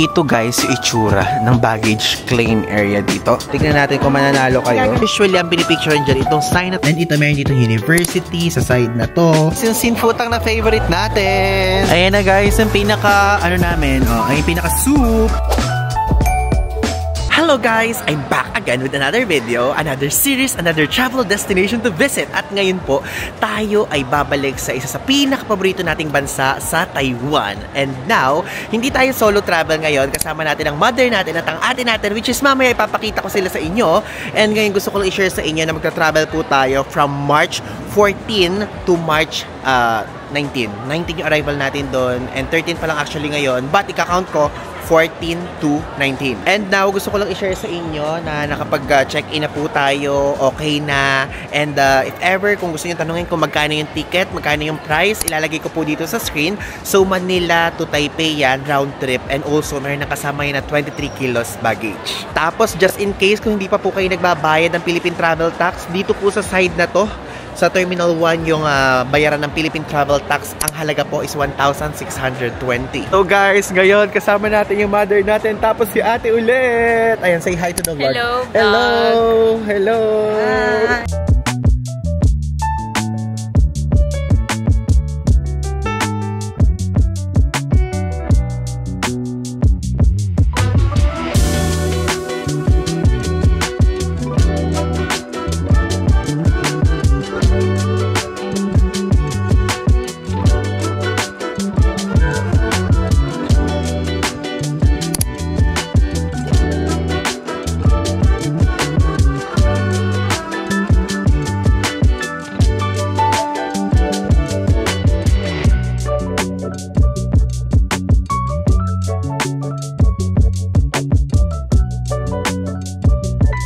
Ito guys, yung itsura ng baggage claim area dito. Tignan natin kung mananalo kayo. Usually, ang pinipicture dyan, itong sign up. And ito, meron dito university sa side na to. Yung sinfutang na favorite natin. Ayan na guys, ang pinaka, namin, ay yung pinaka soup. Hello guys! I'm back again with another video, another series, another travel destination to visit. At ngayon po, tayo ay babalik sa isa sa pinaka-paborito nating bansa sa Taiwan. And now, hindi tayo solo travel ngayon. Kasama natin ang mother natin at ang ate natin, which is mamaya ipapakita ko sila sa inyo. And ngayon gusto ko lang i-share sa inyo na magta-travel po tayo from March 14 to March 19. 19 yung arrival natin doon. And 13 pa lang actually ngayon. But ika-count ko 14 to 19. And now, gusto ko lang i-share sa inyo na nakapag-check-in na po tayo, okay na. And if ever, kung gusto nyo tanungin kung magkano yung ticket, magkano yung price, ilalagay ko po dito sa screen. So, Manila to Taipei yan, round trip. And also, meron nakasama yun na 23 kilos baggage. Tapos, just in case, kung hindi pa po kayo nagbabayad ng Philippine Travel Tax, dito po sa side na to, sa Terminal 1 yung bayaran ng Philippine Travel Tax, ang halaga po is 1,620. So guys, ngayon kasama natin yung mother natin, tapos si ate ulit. Ayan, say hi to the vlog. Hello, hello, hello. Hi.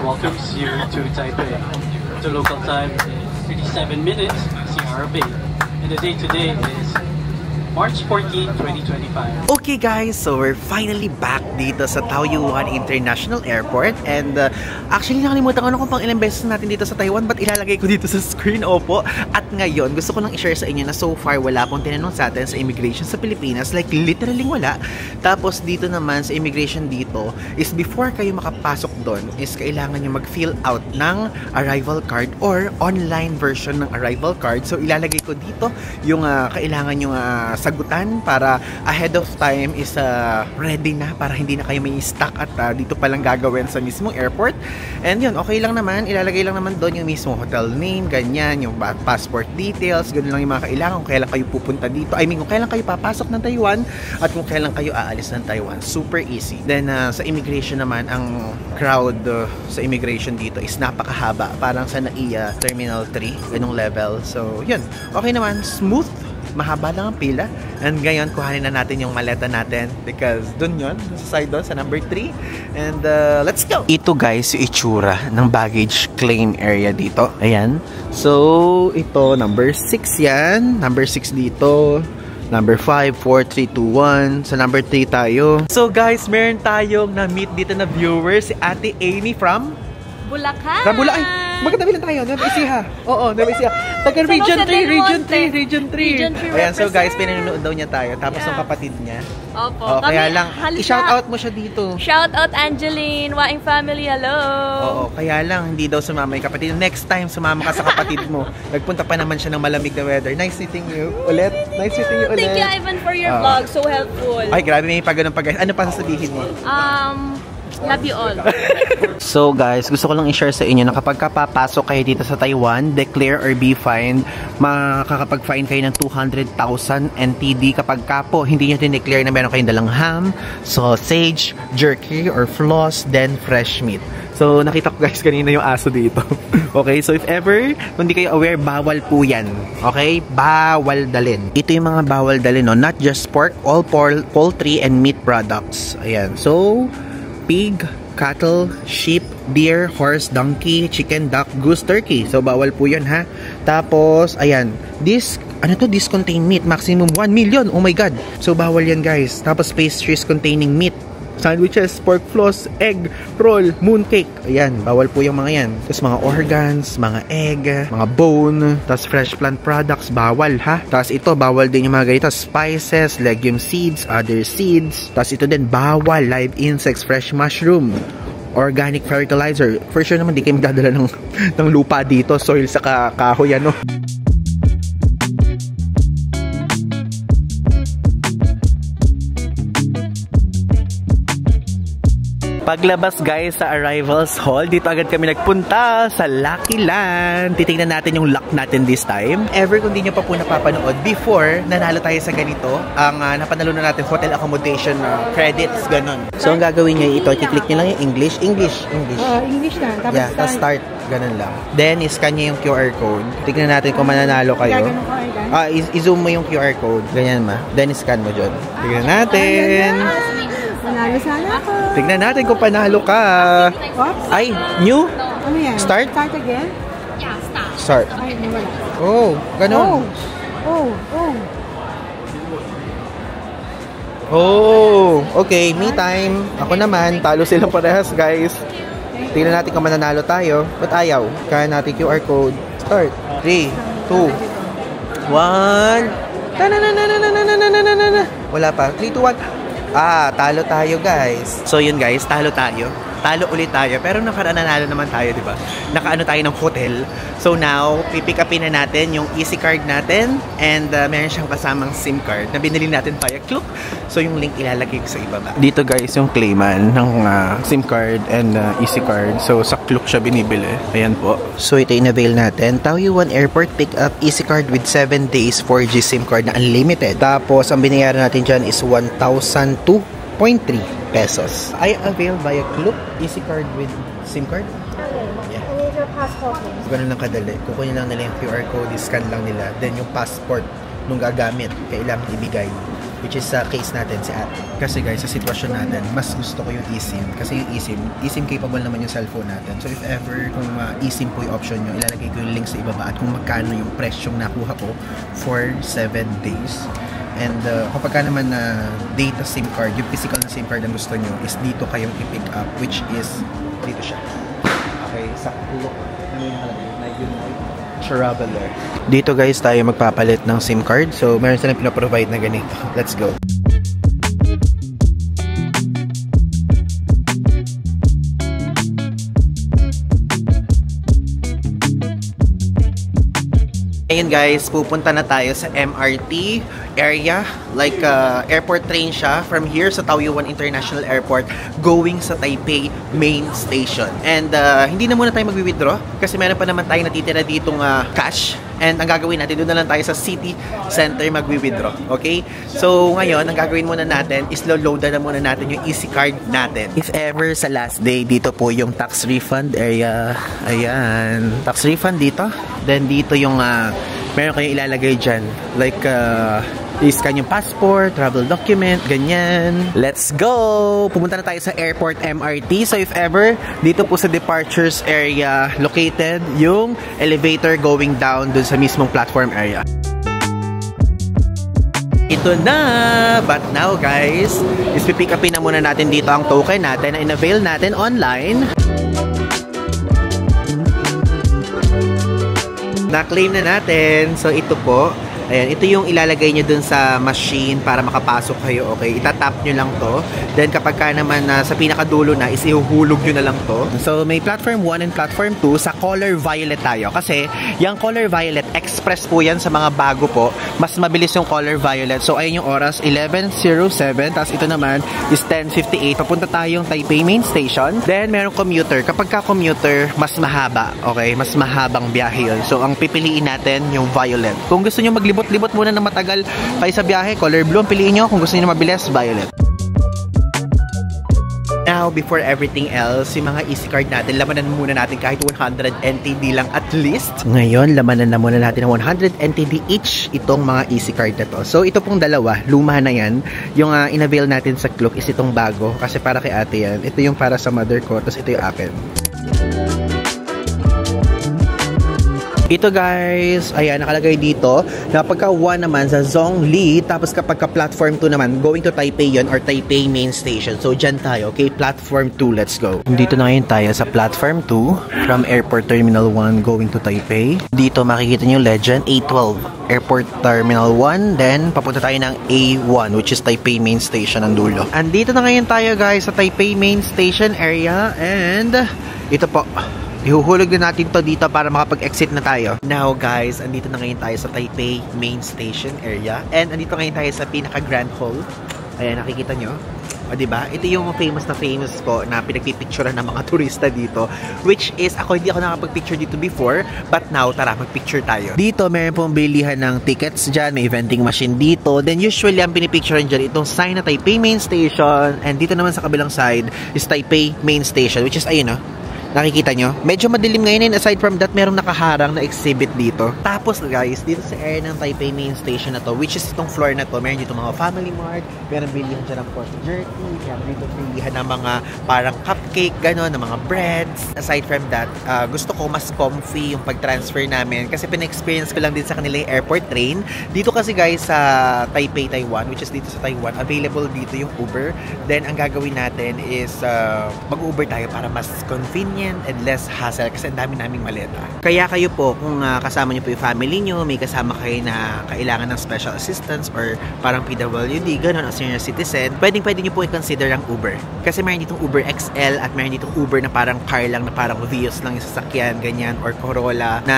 Welcomes you to Taipei. The local time is 37 minutes CRB. And the date today is March 14, 2025. Okay guys, so we're finally back dito sa Taoyuan International Airport. And actually nakalimutan ko na kung pang ilang beses natin dito sa Taiwan, but ilalagay ko dito sa screen, opo. At ngayon, gusto ko lang i-share sa inyo na so far wala pong tinanong sa atin sa immigration sa Pilipinas. Like literally wala. Tapos dito naman sa immigration dito is before kayo makapasok doon is kailangan nyo mag-fill out ng arrival card or online version ng arrival card. So ilalagay ko dito yung kailangan nyo sagutan para ahead of time is ready na para hindi na kayo may stuck at dito palang gagawin sa mismong airport. And yun, okay lang naman, ilalagay lang naman doon yung mismo hotel name, ganyan, yung passport details, ganun lang yung mga kailangan kung kailan kayo pupunta dito. I mean, kung kailan kayo papasok ng Taiwan at kung kailan kayo aalis ng Taiwan. Super easy. Then sa immigration naman, ang crowd sa immigration dito is napakahaba. Parang sa NAIA Terminal 3, ganung level. So yun, okay naman, smooth. Mahaba lang ang pila. And ngayon, kuhanin na natin yung maleta natin because dun yun, sa side doon, sa number 3. And let's go! Ito guys, yung itsura ng baggage claim area dito. Ayan. So, ito, number 6 yan. Number 6 dito. Number 5, 4, 3, 2, 1. Sa number 3 tayo. So guys, meron tayong na-meet dito na viewers. Si Ate Amy from Bulacan. Sa Bulacan. Magkatabi lang tayo. Nueva Ecija. Oo, Nueva Ecija. Taga Region 3, Region 3, Region 3. Region 3 ayan, so guys, pinanonood daw niya tayo. Tapos yung kapatid niya. Opo. Oh, kaya lang, i-shoutout mo siya dito. Shoutout Angeline, Waing family, hello. Oo, kaya lang, hindi daw sumama yung kapatid. Next time, sumama ka sa kapatid mo. Nagpunta pa naman siya ng malamig na weather. Nice meeting you ulit. Nice meeting you ulit. Thank you, Ivan, for your vlog. So helpful. Ay, grabe, may pag-ganun pa guys. Ano pa sasabihin mo? Love you all. So guys, gusto ko lang i-share sa inyo na kapag papasok kayo dito sa Taiwan, declare or be fined, makakapag-fine kayo ng 200,000 NTD kapag po hindi nyo din-declare na meron kayong dalang ham, sausage, jerky, or floss, then fresh meat. So nakita ko guys kanina yung aso dito. Okay, so if ever, kung hindi kayo aware, bawal po yan. Okay? Bawal dalhin. Ito yung mga bawal dalhin, no? Not just pork, all poultry and meat products. Ayan. So, pig, cattle, sheep, deer, horse, donkey, chicken, duck, goose, turkey. So, bawal po yun, ha? Tapos, ayan. This contain meat. Maximum 1 million. Oh my God. So, bawal yan, guys. Tapos, pastries containing meat. sandwiches, pork floss, egg, roll, mooncake. Ayan, bawal po yung mga yan. Tapos mga organs, mga egg, mga bone, tapos fresh plant products, bawal ha. Tapos ito, bawal din yung mga ganito, spices, legume seeds, other seeds. Tapos ito din, bawal, live insects, fresh mushroom, organic fertilizer. For sure naman, di kayo magdadala ng lupa dito, soil sa kahoy, ano. Paglabas guys sa arrivals hall, dito agad kami nagpunta sa Lucky Land. Titingnan natin yung luck natin this time. Ever kung di nyo pa po napapanood, before nanalo tayo sa ganito, ang napanalo na natin hotel accommodation credits, ganun. So ang gagawin nyo ito, i-click nyo lang yung English. English na. Tapos yeah, start. Ganun lang. Then, i-scan nyo yung QR code. Tignan natin kung mananalo kayo. I-zoom mo yung QR code. Ganyan ma. Then, i-scan mo dyan. Tignan natin. Manalo sana ako. Tignan natin kung panalo ka. Oops. Ay, new? Ano yan? Start? Start again? Start. Ay, nawala. Oh, ganun. Oh, okay. Me time. Ako naman. Talo silang parehas, guys. Tingnan natin kung mananalo tayo. Ba't ayaw? Kaya natin QR code. Start. 3, 2, 1. Wala pa. 3, 2, 1. Talo tayo, guys. So, yun, guys. Talo tayo. Talo ulit tayo. Pero nanalo naman tayo, di ba? Nakaano tayo ng hotel. So, now, pipick upin na natin yung easy card natin. And meron siyang kasamang SIM card na binili natin via Klook. So, yung link ilalagay ko sa ibaba. Dito, guys, yung claiman ng SIM card and easy card. So, sa Klook siya binibili. Ayan po. So, ito in-avail natin. Taoyuan Airport pick up easy card with 7 days 4G SIM card na unlimited. Tapos, ang binayaran natin dyan is 1,002.3 pesos. I avail via Klook easy card with SIM card. Yeah. Ganun lang kadali. Kukunin lang nila yung QR code, scan lang nila. Then yung passport nung gagamit, kailangan ibigay. Which is sa case natin si ate. Kasi guys, sa sitwasyon natin, mas gusto ko yung eSIM. Kasi yung eSIM capable naman yung cellphone natin. So if ever, kung eSIM po yung option nyo, ilalagay ko yung link sa ibaba at kung magkano yung presyong nakuha ko for 7 days. And kapag ka naman na data SIM card, yung physical na SIM card ang gusto nyo, is dito kayong i-pick up, which is dito siya. Okay, sa Klook. Ano yung nakalagay? Traveler. Dito guys, tayo magpapalit ng SIM card. So, meron silang pinaprovide na ganito. Let's go. Ayun guys, pupunta na tayo sa MRT area, like airport train siya from here sa Taoyuan International Airport going sa Taipei Main Station. And hindi na muna tayo mag-withdraw kasi meron pa naman tayo natitira ditong cash. And ang gagawin natin, doon na lang tayo sa city center mag-withdraw. Okay? So ngayon, ang gagawin muna natin is loadan na muna natin yung easy card natin. If ever sa last day, dito po yung tax refund area. Ayan. Tax refund dito. Then dito yung meron kayong ilalagay dyan. Like, i-scan yung passport, travel document, ganyan. Let's go! Pumunta na tayo sa airport MRT. So if ever, dito po sa departures area located yung elevator going down dun sa mismong platform area. Ito na! But now guys, is pipick upin na muna natin dito ang token natin na in-avail natin online. Na-claim na natin. So, ito po. Ayan, ito yung ilalagay nyo dun sa machine para makapasok kayo, okay? Itatap nyo lang to. Then, kapag ka naman sa pinakadulo na, is ihuhulog nyo na lang to. So, may platform 1 and platform 2 sa color violet tayo. Kasi, yung color violet, express po yan sa mga bago po. Mas mabilis yung color violet. So, ayun yung oras, 11:07. Tapos, ito naman is 10:58. Papunta tayong Taipei Main Station. Then, merong commuter. Kapag ka commuter, mas mahaba, okay? Mas mahabang biyahe yun. So, ang pipiliin natin, yung violet. Kung gusto nyo maglibot-libot muna na matagal kayo sa biyahe, color blue ang piliin nyo. Kung gusto nyo mabilis, violet. Now, before everything else, yung mga easy card natin, lamanan muna natin kahit 100 NTD lang at least. Ngayon, lamanan na muna natin ng 100 NTD each itong mga easy card na to. So, ito pong dalawa, luma na yan. Yung in-avail natin sa Klook is itong bago kasi para kay ate yan. Ito yung para sa mother ko, tapos ito yung akin. Ito guys, ayan, nakalagay dito na pagka 1 naman sa Zhongli, tapos kapag ka platform 2 naman, going to Taipei yon or Taipei main station. So dyan tayo, okay? Platform 2, let's go. Dito na ngayon tayo sa platform 2 from Airport Terminal 1 going to Taipei. Dito makikita nyo legend A12 Airport Terminal 1, then papunta tayo ng A1 which is Taipei main station ang dulo. Andito na ngayon tayo guys sa Taipei main station area, and ito po, ihuhulog din natin to dito para makapag-exit na tayo. Now guys, andito na ngayon tayo sa Taipei main station area, and andito ngayon tayo sa pinaka grand hall. Ayan, nakikita nyo. O diba? Ito yung famous po na pinagpipicturean ng mga turista dito, which is ako hindi ako nakapag-picture dito before, but now tara mag-picture tayo. Dito meron pong bilihan ng tickets dyan, may vending machine dito. Then usually ang pinipicturean dyan itong sign na Taipei main station, and dito naman sa kabilang side is Taipei main station, which is ayun o. Nakikita nyo? Medyo madilim ngayon, and aside from that, merong nakaharang na exhibit dito. Tapos guys, dito sa area ng Taipei main station na to, which is itong floor na to, meron dito mga family mart, meron bilihan dyan ng pork jerky, meron dito bilihan ng mga parang cupcake, gano'n, ng mga breads. Aside from that, gusto ko mas comfy yung pag-transfer namin kasi pina-experience ko lang din sa kanila yung airport train. Dito kasi guys sa Taipei, Taiwan, which is dito sa Taiwan, available dito yung Uber. Then ang gagawin natin is mag-Uber tayo para mas convenient and less hassle kasi ang dami naming maleta. Kaya kayo po, kung kasama nyo po yung family nyo, may kasama kayo na kailangan ng special assistance or parang PWD, gano'n, o senior citizen, pwede nyo po i-consider ang Uber. Kasi meron ditong Uber XL at meron ditong Uber na parang car lang, na parang Vios lang yung sasakyan, ganyan, or Corolla na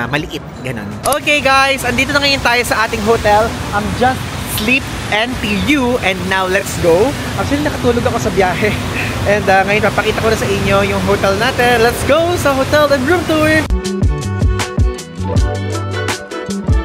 maliit, gano'n. Okay guys, andito na ngayon tayo sa ating hotel. I'm just sleep NTU, and now let's go. Actually, nakatulog ako sa biyahe. And ngayon, papakita ko na sa inyo yung hotel natin. Let's go sa hotel and room tour!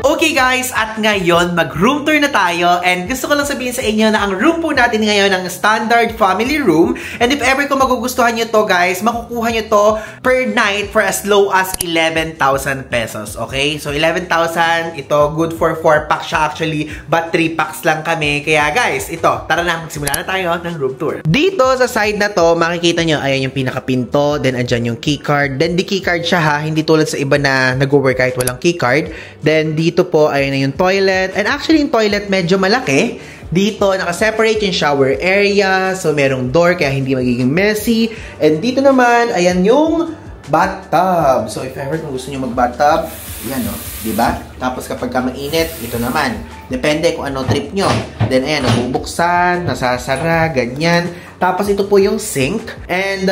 Okay guys, at ngayon mag-room tour na tayo, and gusto ko lang sabihin sa inyo na ang room po natin ngayon ang standard family room, and if ever kung magugustuhan nyo to guys, makukuha nyo to per night for as low as 11,000 pesos, okay? So 11,000, ito good for 4 packs siya actually, but 3 packs lang kami, kaya guys, ito, tara na, magsimula na tayo ng room tour. Dito sa side na to, makikita nyo, ayan yung pinaka-pinto, then andyan yung keycard, then di keycard siya ha, hindi tulad sa iba na nag-work kahit walang keycard, then dito po ay na yung toilet, and actually yung toilet medyo malaki. Dito naka-separate yung shower area, so merong door kaya hindi magiging messy, and dito naman ayan yung bathtub. So if ever kung gusto niyo mag-bathtub, yan o, diba? Tapos kapag ka mainit, ito naman, depende kung ano trip nyo. Then ayan, nabubuksan, nasasara, ganyan. Tapos ito po yung sink, and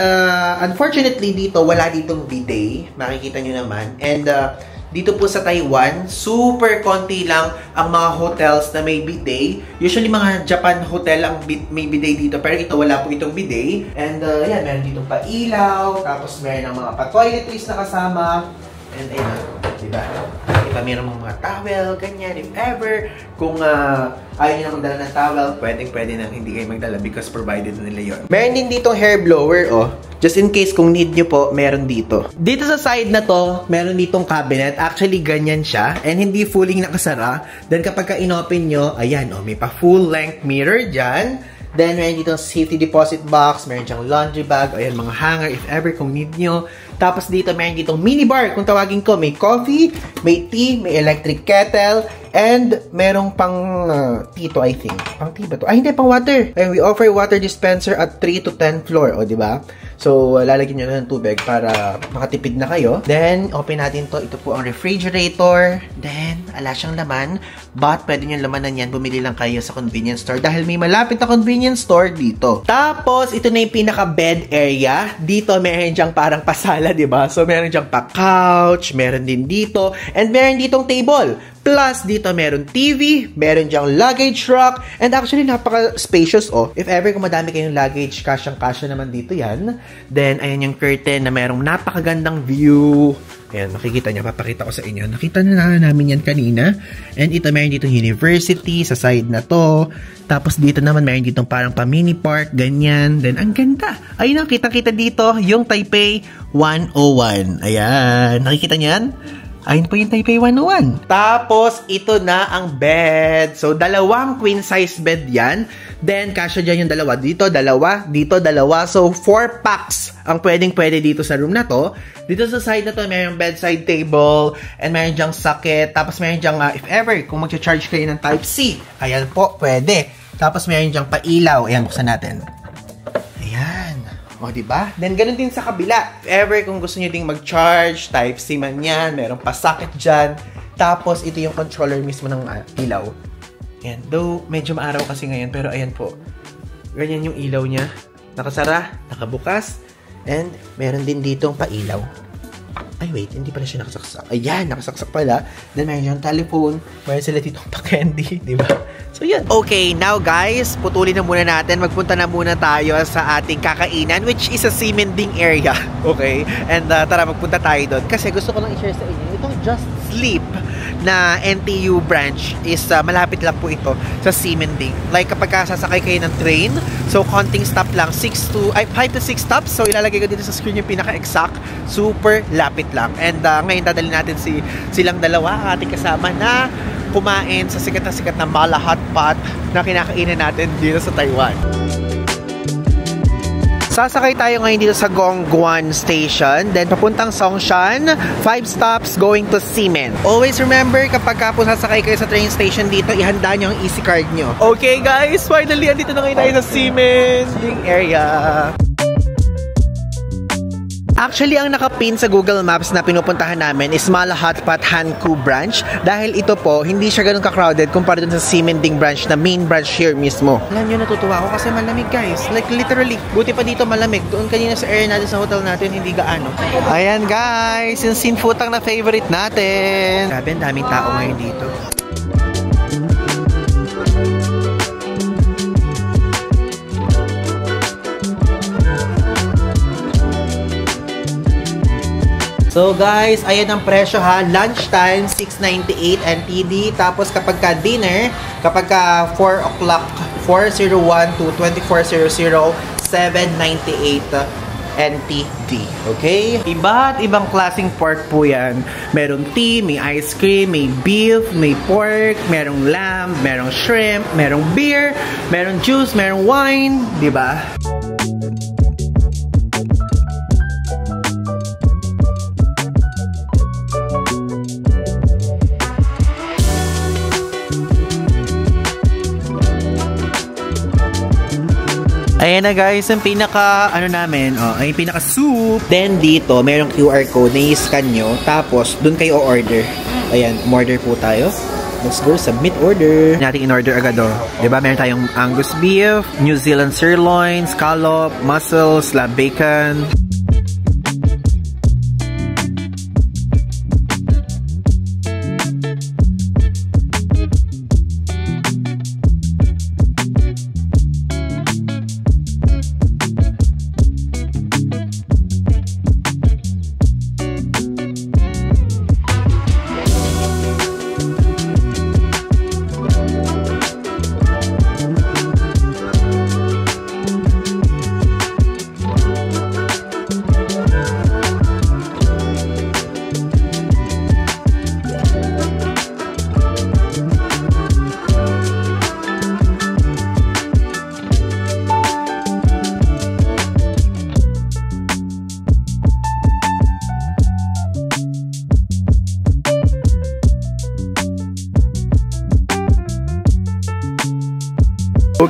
unfortunately dito wala ditong bidet, makikita nyo naman. And dito po sa Taiwan, super konti lang ang mga hotels na may bidet. Usually mga Japan hotel ang may bidet dito, pero ito wala po itong bidet. And yan, meron ditong pa-ilaw, tapos meron ng mga pa-toiletries na kasama. And ayun, diba? Diba, meron mga towel, ganyan. If ever, kung ayaw nyo na magdala ng towel, pwede na hindi kayo magdala because provided na nila yun. Meron din ditong hair blower, oh. Just in case kung need nyo po, meron dito. Dito sa side na to, meron ditong cabinet. Actually, ganyan siya. And hindi fully nakasara. Then kapag ka-inopen nyo, ayan, oh, may pa full length mirror dyan. Then, meron ditong safety deposit box, meron dyang laundry bag, ayan, mga hanger if ever kung need nyo. Tapos dito, meron ditong minibar, kung tawagin ko, may coffee, may tea, may electric kettle, and merong pang tea to, I think. Pang tea ba to? Ay, hindi, pang water. And we offer water dispenser at 3 to 10 floor, o, diba? So, lalagyan nyo na ng tubig para makatipid na kayo. Then, open natin to. Ito po ang refrigerator. Then, ala siyang laman. But, pwede nyo lamanan yan. Bumili lang kayo sa convenience store dahil may malapit na convenience store dito. Tapos, ito na yung pinaka-bed area. Dito, meron dyang parang pasala, diba? So, meron dyang pa-couch. Meron din dito. And meron ditong table. Plus, dito meron TV, meron dyang luggage rack, and actually napaka-spacious, oh. If ever kung madami kayong luggage, kasyang-kasya naman dito yan. Then, ayan yung curtain na merong napakagandang view. Ayan, makikita nyo, papakita ko sa inyo. Nakita na namin yan kanina. And ito, meron dito university sa side na to. Tapos dito naman, meron dito parang pa-mini park, ganyan. Then, ang ganda. Ayun, nakita-kita dito yung Taipei 101. Ayan, nakikita nyo yan? Ayun po yung Taipei 101. Tapos, ito na ang bed. So, dalawang queen size bed yan. Then, kasya dyan yung dalawa. Dito, dalawa. Dito, dalawa. So, 4 packs ang pwede dito sa room na to. Dito sa side na to, mayroong bedside table. And mayroon dyang socket. Tapos, mayroon dyang, if ever, kung mag-charge kayo ng Type-C. Ayan po, pwede. Tapos, mayroon dyang pailaw. Ayan, buksan natin. Ayan. O, diba? Then, ganun din sa kabila. If ever, kung gusto nyo ding mag-charge, Type-C man yan, merong pa-socket dyan. Tapos, ito yung controller mismo ng ilaw. Ayan. Though, medyo maaraw kasi ngayon, pero ayan po. Ganyan yung ilaw niya. Nakasara, nakabukas, and meron din ditong pa-ilaw. Ay, wait, hindi pala siya nakasaksak. Ayan, nakasaksak pala. Then, meron yung telephone. Meron sila ditong pa-candy, diba? So, yun. Okay, now guys, putulin na muna natin. Magpunta na muna tayo sa ating kakainan, which is a Ximending area. Okay? And tara, magpunta tayo doon. Kasi gusto ko lang i-share sa inyo. Itong Just Sleep na NTU branch is malapit lang po ito sa Ximending. Like, kapag sasakay kayo ng train, so, konting stop lang. 5 to 6 stops. So, ilalagay ko dito sa screen yung pinaka-exact. Super lapit lang. And ngayon, dadali natin silang dalawa, ating kasama na kumain sa sikat na Mala Hot Pot na kinakainan natin dito sa Taiwan. Sasakay tayo ngayon dito sa Gongguan Station, then papuntang Songshan, 5 stops going to Ximen. Always remember, kapag po sasakay kayo sa train station dito, ihanda nyo ang EC card nyo. Okay guys, finally, andito na ngayon tayo sa Ximending area. Actually, ang nakapin sa Google Maps na pinupuntahan namin is Mala Hot Pot Hankou branch. Dahil ito po, hindi siya ganun ka-crowded kumpara dun sa Ximending branch na main branch here mismo. Alam nyo, natutuwa ako kasi malamig guys. Like literally, buti pa dito malamig. Doon kanina sa area natin sa hotel natin, hindi gaano. Ayan guys, yung sinfutang na favorite natin. Grabe, ang daming tao ngayon dito. So guys, ayan ang presyo ha. Lunchtime, 698 NTD. Tapos kapag ka dinner, kapag ka 4 o'clock, 401 to 2400, 798 NTD. Okay? Iba't ibang klaseng pork po yan. Merong tea, may ice cream, may beef, may pork, merong lamb, merong shrimp, merong beer, merong juice, merong wine. Diba? Ayan na guys, yung pinaka, ay pinaka soup. Then dito, merong QR code na i-scan nyo. Tapos, dun kayo o-order. Ayan, umorder po tayo. Let's go, submit order. Natin in-order agad Diba, meron tayong Angus beef, New Zealand sirloin, scallop, mussels, slab bacon.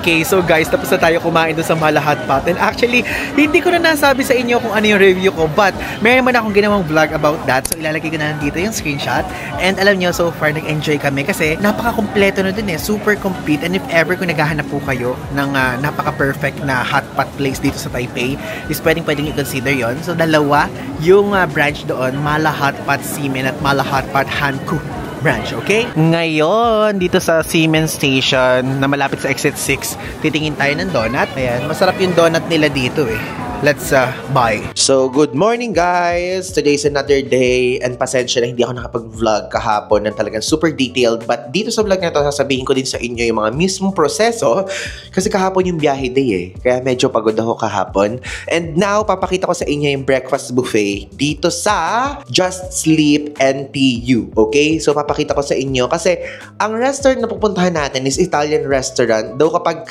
Okay, so guys, tapos na tayo kumain doon sa Mala Hot Pot. And actually, hindi ko na nasabi sa inyo kung ano yung review ko. But, meron man akong ginawang vlog about that. So, ilalagay ko na dito yung screenshot. And alam nyo, so far, nag-enjoy kami. Kasi, napaka-kompleto na dun Super complete. And if ever kung naghahanap po kayo ng napaka-perfect na hot pot place dito sa Taipei, is pwedeng i-consider yon. So, dalawa yung branch doon. Mala Hot Pot Ximen at Mala Hot Pot Hankou branch, okay? Ngayon, dito sa Ximen Station, na malapit sa Exit 6, titingin tayo ng donut. Ayan, masarap yung donut nila dito eh. let's buy. So, good morning guys! Today's another day and pasensya na hindi ako nakapag-vlog kahapon ng talagang super detailed, but dito sa vlog na to sasabihin ko din sa inyo yung mga mismong proseso kasi kahapon yung biyahe day eh. Kaya medyo pagod ako kahapon. And now, papakita ko sa inyo yung breakfast buffet dito sa Just Sleep NTU. Okay? So, papakita ko sa inyo kasi ang restaurant na pupuntahan natin is Italian restaurant. Though kapag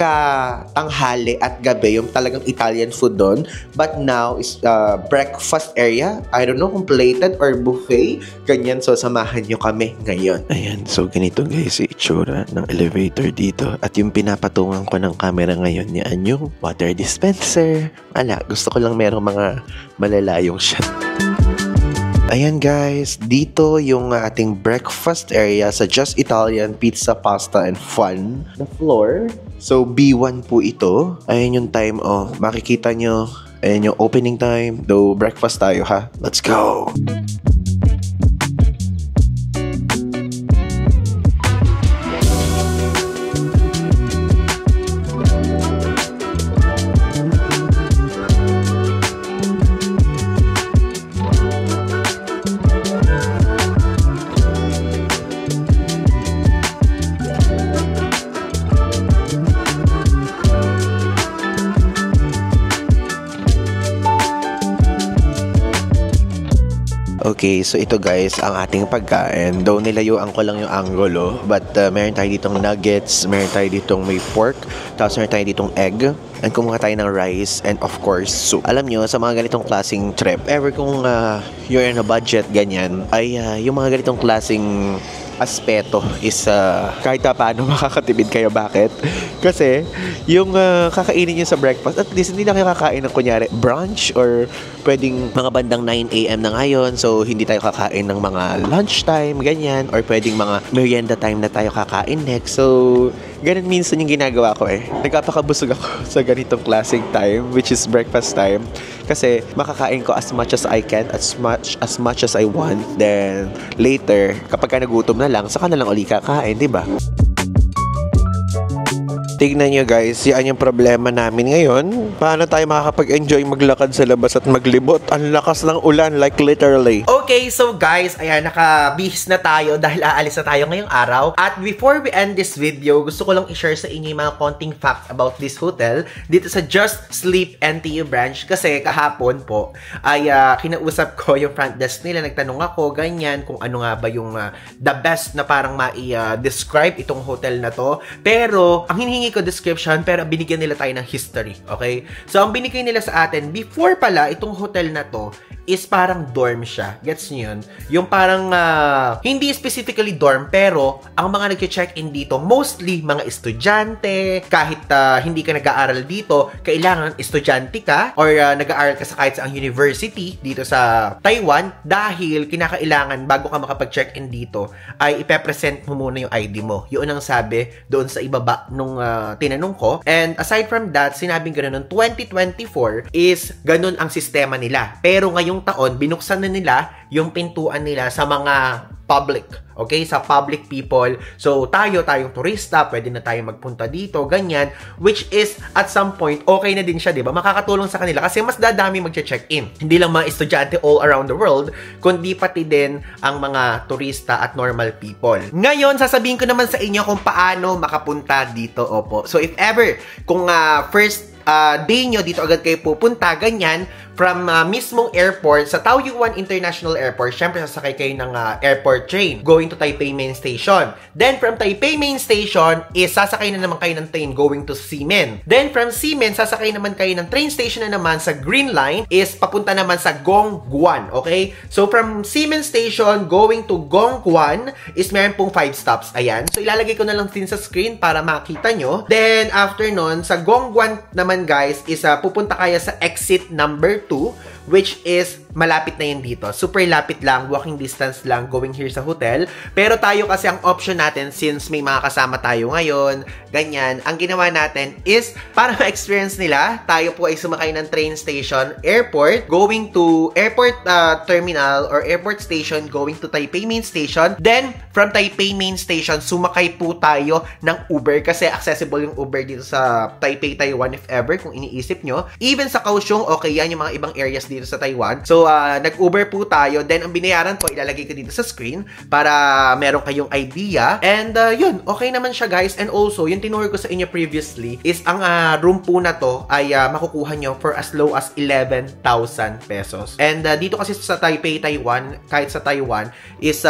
tanghali at gabi, yung talagang Italian food doon. But now is breakfast area. I don't know kung plated or buffet. Ganyan. So, samahan nyo kami ngayon. Ayan. So, ganito guys yung itsura ng elevator dito. At yung pinapatungan ko ng camera ngayon yan yung water dispenser. Gusto ko lang merong mga malalayong shot. Ayan guys, dito yung ating breakfast area sa Just Italian Pizza, Pasta, and Fun. The floor. So, B1 po ito. Ayan yung time, makikita nyo. Ayan yung opening time. Though, breakfast tayo ha. Let's go! Okay, so ito guys, ang ating pagkain. Though nilayuan ko lang yung angulo, but meron tayo ditong nuggets, meron tayo ditong may pork, tapos meron tayo ditong egg, and kumuha tayo ng rice, and of course, soup. Alam nyo, sa mga ganitong klaseng trip, ever kung you're in a budget, ganyan, ay yung mga ganitong klaseng aspeto is kahit paano makakatipid kayo. Bakit? Kasi yung kakainin nyo sa breakfast, at least hindi na kayo kakain ng kunyari brunch or pwedeng mga bandang 9 AM na ngayon, so hindi tayo kakain ng mga lunchtime, ganyan, or pwedeng mga merienda time na tayo kakain next. So, ganun minsan yung ginagawa ko eh. Nagkapakabusog ako sa ganitong classic time, which is breakfast time. Kasi makakain ko as much as I can, as much as I want. Then, later, kapag nagutom na lang, saka na lang uli kakain, diba? Tignan nyo guys, yan yung problema namin ngayon. Paano tayo makakapag-enjoy maglakad sa labas at maglibot? Ang lakas ng ulan, like literally. Okay, so guys, ayan, nakabihis na tayo dahil aalis na tayo ngayong araw. At before we end this video, gusto ko lang i-share sa inyo yung mga konting facts about this hotel dito sa Just Sleep NTU branch. Kasi kahapon po, ay kinausap ko yung front desk nila. Nagtanong ako, ganyan, kung ano nga ba yung the best na parang describe itong hotel na to. Pero, ang hinihingi ko description, pero binigyan nila tayo ng history, okay? So, ang binigay nila sa atin, before pala, itong hotel na to, is parang dorm siya. Gets niyo yun? Yung parang, hindi specifically dorm, pero, ang mga nag-check-in dito, mostly mga estudyante, kahit hindi ka nag-aaral dito, kailangan estudyante ka, or nag-aaral ka sa kahit sa university, dito sa Taiwan, dahil kinakailangan, bago ka makapag-check-in dito, ay ipepresent mo muna yung ID mo. Yun ang sabi doon sa ibaba nung tinanong ko. And aside from that, sinabing ganun, noong 2024 is ganun ang sistema nila. Pero ngayong taon, binuksan na nila yung pintuan nila sa mga public. Okay? Sa public people. So, tayong turista, pwede na tayo magpunta dito, ganyan. Which is, at some point, okay na din siya, diba? Makakatulong sa kanila kasi mas dadami magche-check-in. Hindi lang mga estudyante all around the world, kundi pati din ang mga turista at normal people. Ngayon, sasabihin ko naman sa inyo kung paano makapunta dito, opo. So, if ever, kung first day nyo, dito agad kayo pupunta, ganyan, from mismong airport, sa Taoyuan International Airport, syempre sasakay kayo ng airport train going to Taipei Main Station. Then, from Taipei Main Station, is sasakay na naman kayo ng train going to Ximen. Then, from Ximen, sasakay naman kayo ng train station na naman sa Green Line, is papunta naman sa Gongguan. Okay? So, from Ximen Station going to Gongguan, is meron pong 5 stops. Ayan. So, ilalagay ko na lang din sa screen para makita nyo. Then, after nun, sa Gongguan naman guys, is pupunta kayo sa exit number 2, which is malapit na yun dito. Super lapit lang, walking distance lang going here sa hotel. Pero tayo kasi ang option natin, since may mga kasama tayo ngayon, ganyan, ang ginawa natin is para ma-experience nila, tayo po ay sumakay ng train station, airport, going to airport terminal or airport station, going to Taipei main station. Then, from Taipei main station, sumakay po tayo ng Uber kasi accessible yung Uber dito sa Taipei, Taiwan if ever, kung iniisip nyo. Even sa Kaohsiung, okay yan, yung mga ibang areas dito sa Taiwan. So, nag-Uber po tayo. Then, ang binayaran po, ilalagay ko dito sa screen para meron kayong idea. And, yun, okay naman siya guys. And also, yung tinuro ko sa inyo previously is ang room po na to ay makukuha nyo for as low as 11,000 pesos. And, dito kasi sa Taipei, Taiwan, kahit sa Taiwan, is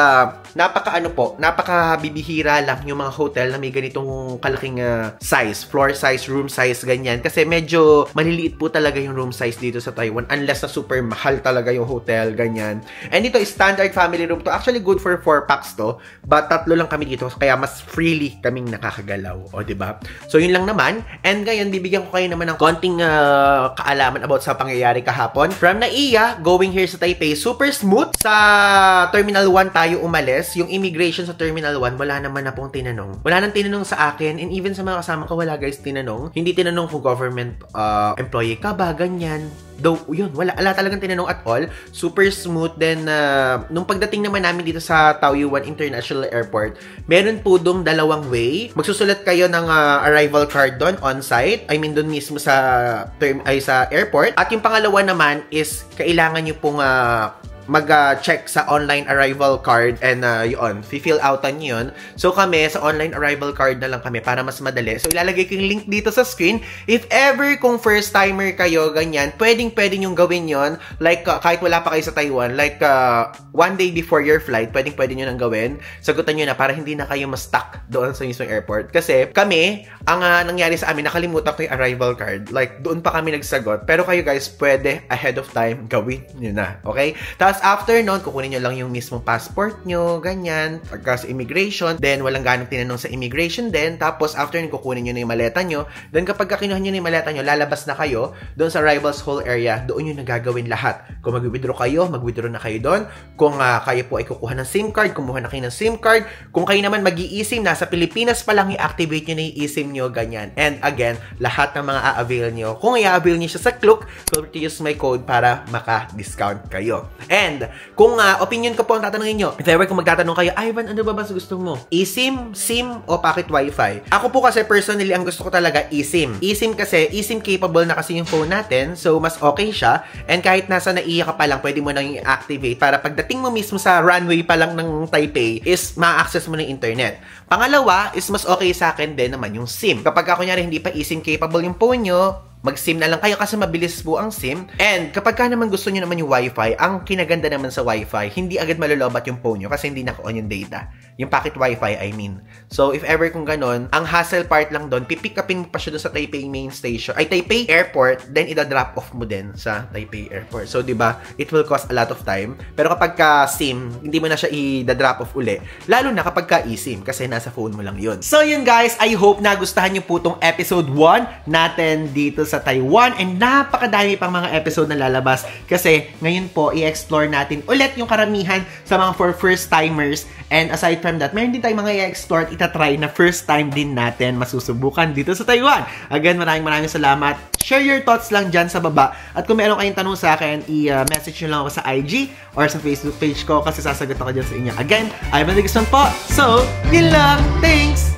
napaka-bibihira lang yung mga hotel na may ganitong kalaking size, floor size, room size, ganyan. Kasi medyo maliliit po talaga yung room size dito sa Taiwan unless na super mahal talaga yung hotel, ganyan. And ito is standard family room to. Actually, good for 4 packs to. But 3 lang kami dito, kaya mas freely kaming nakakagalaw. O, diba? So, yun lang naman. And ngayon, bibigyan ko kayo naman ng konting kaalaman about sa pangyayari kahapon. From Naiya, going here sa Taipei, super smooth. Sa Terminal 1 tayo umalis. Yung immigration sa Terminal 1, wala naman na pong tinanong. Wala nang tinanong sa akin. And even sa mga kasama ko, wala guys tinanong. Hindi tinanong kung government employee ka ba, ganyan. Though, yun, wala talagang tinanong at all. Super smooth. Then, nung pagdating naman namin dito sa Taoyuan International Airport, meron po dong 2 way. Magsusulat kayo ng arrival card doon, on-site. I mean, doon mismo sa airport. At yung pangalawa naman is, kailangan nyo pong mag-check sa online arrival card and yun, fill outan nyo yun. So kami, sa online arrival card na lang kami para mas madali. So ilalagay ko yung link dito sa screen. If ever kung first timer kayo, ganyan, pwede nyong gawin yon. Like, kahit wala pa kayo sa Taiwan, like, 1 day before your flight, pwede nyo nang gawin. Sagutan nyo na para hindi na kayo ma-stuck doon sa mismong airport. Kasi kami, ang nangyari sa amin, nakalimutan ko yung arrival card. Like, doon pa kami nagsagot. Pero kayo guys, pwede ahead of time, gawin nyo na. Okay? Tapos after nun, kukunin nyo lang yung mismong passport nyo, ganyan, pagka sa immigration, then walang ganong tinanong sa immigration din, tapos after nun, kukunin nyo na yung maleta nyo, then kapag kinuha nyo na yung maleta nyo, lalabas na kayo doon sa arrivals hall area, doon nyo nagagawin lahat. Kung mag-withdraw kayo, mag-withdraw na kayo doon. Kung kayo po ay kukuha ng SIM card, kumuha na kayo ng SIM card. Kung kayo naman mag-i-eSIM, nasa Pilipinas pa lang i-activate nyo na yung eSIM nyo, ganyan. And again, lahat ng mga a-avail nyo, kung i-avail nyo siya sa Klook, feel free to use my code para maka-discount kayo. And kung opinion ko po ang tatanungin nyo, if ever kung magtatanong kayo, Ivan, ano ba mas gusto mo? eSIM, SIM, o pocket wifi? Ako po kasi personally, ang gusto ko talaga eSIM. eSIM kasi, eSIM capable na kasi yung phone natin, so mas okay siya. And kahit nasa Naiya ka pa lang, pwede mo nang i-activate para pagdating mo mismo sa runway pa lang ng Taipei, is ma-access mo ng internet. Pangalawa, is mas okay sa akin din naman yung SIM. Kapag kunyari hindi pa eSIM capable yung phone nyo, mag-SIM na lang kayo kasi mabilis po ang SIM. And kapag naman gusto nyo naman yung Wi-Fi, ang kinaganda naman sa Wi-Fi, hindi agad malolobat yung phone nyo kasi hindi naka-on yung data. Yung pocket Wi-Fi, I mean. So, if ever kung ganon, ang hassle part lang doon, pipick upin mo pa siya doon sa Taipei main station, ay Taipei Airport, then ida-drop off mo din sa Taipei Airport. So, di ba, it will cost a lot of time. Pero kapag SIM, hindi mo na siya i-drop off uli. Lalo na kapag eSIM, kasi nasa phone mo lang yun. So, yun guys, I hope nagustuhan nyo po tong episode 1 natin dito sa Taiwan, and napakadami pang mga episode na lalabas kasi ngayon po i-explore natin ulit yung karamihan sa mga for first timers, and aside from that, meron din tayong mga i-explore at itatry na first time din natin masusubukan dito sa Taiwan. Again, maraming salamat. Share your thoughts lang dyan sa baba, at kung meron kayong tanong sa akin, i-message nyo lang ako sa IG or sa Facebook page ko kasi sasagot ako dyan sa inyo. Again, I'm Alex po. So, yun lang. Thanks!